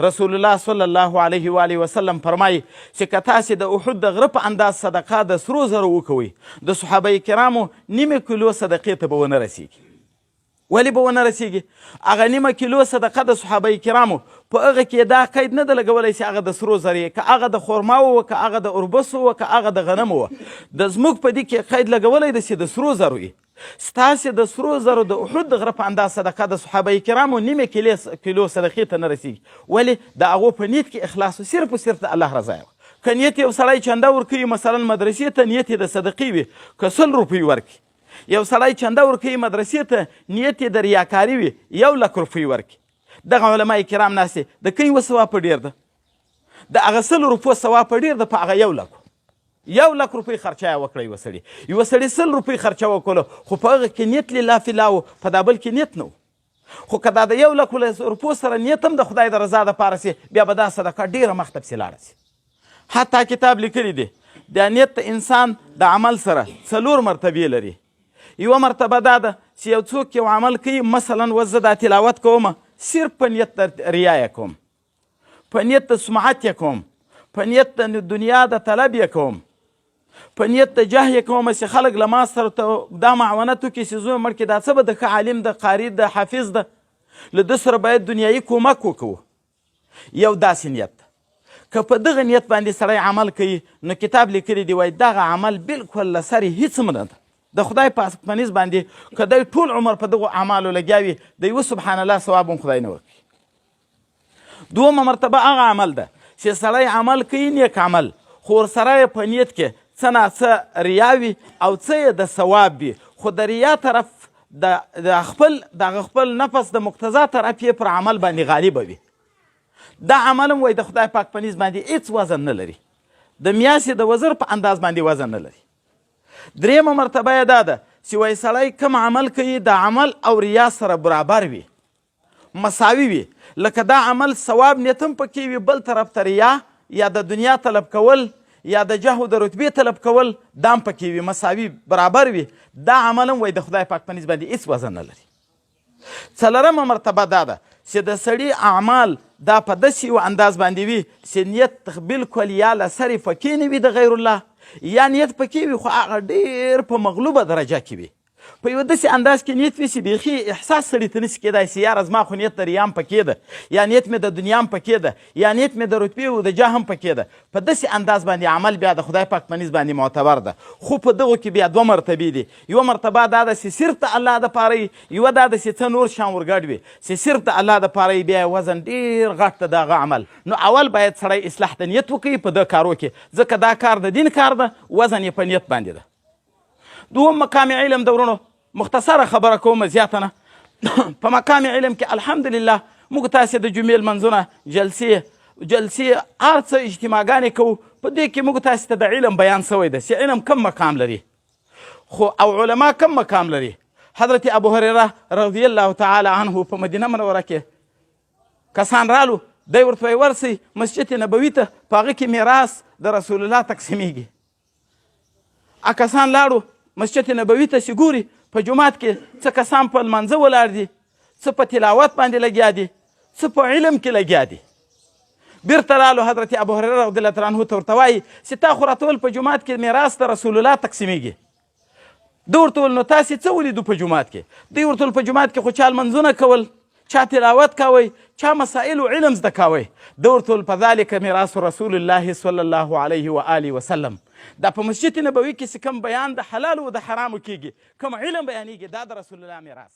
رسول الله صلی الله علیه و آله وسلم فرمایي چې که تاسې د احد د غره په انداز صدقه د سرو زرو وکوئ د صحابه کرامو نیمه کیلو صدقې ته به ونه رسیږي. ولې به ونه رسیږي؟ هغه نیمه کیلو صدقه د صحابه کرامو په هغه کې دا قید نه ده لګولی چې هغه د سرو زرې که هغه د خرماو وه که هغه د اوربسو وه که هغه د غنمو وه د زموږ په دې کې قید لګولی ده چې د سرو زرو یې ستاسې د سرو زرو د احد د غره په انداز صدقه د صحابه کرامو نیمه کیلو صدقې ته نه رسیږي. ولې د هغو په نیت کې اخلاص و صرف و صرف د الله رضا وه. که نیت یو سړی چنده ورکوي مثلا مدرسې ته نیت یې د صدقې وي که 100 روپۍ ورکړي یو سړی چنده ورکوي مدرسې ته نیت یې د ریاکاري وي 1,00,000 روپۍ ورکړي دغه علما کرام ناست د کوم یوه ثواب په ډېر ده د هغه 100 روپو ثواب په ډېر ده په هغه 1,00,000 روپۍ خرچه یې وکړه یوه سړي 100 روپۍ خرچه وکړله خو په هغه کې نیت لله فی الله و په دا بل کې نیت نه و. خو که دا د 1,00,000 روپو سره نیت هم د خدای د رضا دپاره سي بیا به دا صدقه ډېره مخته پسې لاړه سي. حتی کتاب لیکلی دی د نیت د انسان د عمل سره 4 مرتبې لري. یوه مرتبه دا ده چې یو څوک یو عمل کوي مثلا اوس زه دا تلاوت کوم صرف په نیت د ریا یې کوم په نیت د سمعت یې کوم په نیت د دنیا د طلب یې کوم په نیت د جاه یې کوم چې خلک له ما سره دا معاونت وکړي چې زوی مړ کړي دا څه به د ښه عالم د قاري د حافظ ده له ده سره باید دنیایي کومک وکړو. یو داسې نیت که په دغه نیت باندې سړی عمل کوي نو کتاب لیکلی دی وایي دغه عمل بالکل له سرې هیڅ هم نه ده د خدای په نس باندې که دی ټول عمر په دغو اعمالو لګیا وي د یوه سبحان الله ثواب هم خدای نه ورکوي. دومه مرتبه هغه عمل ده چې سړی عمل کوي نیک عمل خو ورسره یې په نیت کې څه ناڅه ریا وي او څه یې د ثواب وي خو د ریا طرف دغه خپل نفس د مقتضا طرف یې پر عمل باندې غالبه وي. دا عمل هم وایي د خدای پاک په نس باندې هېڅ وزن نه لري د میاشتې د وزر په انداز باندې وزن نه لري. درېیمه مرتبه یې دا ده چې وایي سړی کوم عمل کوي د عمل او ریا سره برابر وي مساوي وي لکه دا عمل ثواب نیت هم پکې وي بل طرف ته ریا یا د دنیا طلب کول یا د جاه د رتبې طلب کول دا هم پکې وي مساوي برابر وي دا عمل هم وایي د خدای پاک په نس باندې هېڅ وزن نه لري. 4مه مرتبه دا ده چې د سړي اعمال دا په داسې یو انداز باندې وي چې نیت بالکل یا له سرې فکې نه وي د غیر الله یا نیت پکې وي خو هغه ډېر په مغلوبه درجه کې وي په یوه داسې انداز کې نیت وي چې بیخي احساس سړي ته نشي کېدای چې یاره زما خو نیت د ریا هم پکې ده یا نیت مې د دنیا هم پکې ده یا نیت مې د رتبې او د جاه هم پکې ده په داسې انداز باندې عمل بیا د خدای پاک په نس باندې معتبر ده. خو په دغو کې بیا 2 مرتبې دي. یوه مرتبه دا ده چې صرف د الله دپاره وي یوه دا ده چې څه نور شیان ورګډ وي چې صرف د الله دپاره وي بیا وزن ډېر غټ ده دغه عمل. نو اول باید سړی اصلاح د نیت وکوي په دغه کارو کې ځکه دا کار د دین کار ده وزن یې په نیت باندې ده. 2 مقام علم د ورونو مختصره خبره کوم زیاته نه په مقام علم کې الحمدلله موږ تاسې د جمعې لمنځونه جلسې هر څه اجتماعګانې کوو په دې کې موږ تاسې ته د علم بیان سوی ده چې علم کم مقام لري خو او علما کم مقام لري. حضرت ابو هریره رضی الله تعالی عنه په مدینه منوره کې کسان رالو دی ورته ورسئ مسجد نبوي ته په هغه کې میراث د رسول الله تقسیمیږي. کسان لاړو مسجد نبوي ته چې ګوري په جومات کې څه کسان په لمانځه ولاړ دي څه په تلاوت باندې لګیا دي څه په علم کې لګیا دي. بیرته رالو حضرت ابو هریره رضی الله تعالی عنه ته ورته وایي چې تا خو راته ویل په جومات کې میراث د رسول الله تقسیمیږي. ده ورته ویل نو تاسې څه ولیدو په جومات کې؟ دوی ورته ویل په جومات کې خو چا لمنځونه کول چا تلاوت کوئ چا مسائل و علم زده کوئ. ده ورته ویل فذلک میراث رسول الله صلی الله علیه و آله وسلم دا په مسجد نبوي کې چې کوم بیان د حلال و د حرامو کېږي کوم علم بیانېږي دا د رسول الله میراث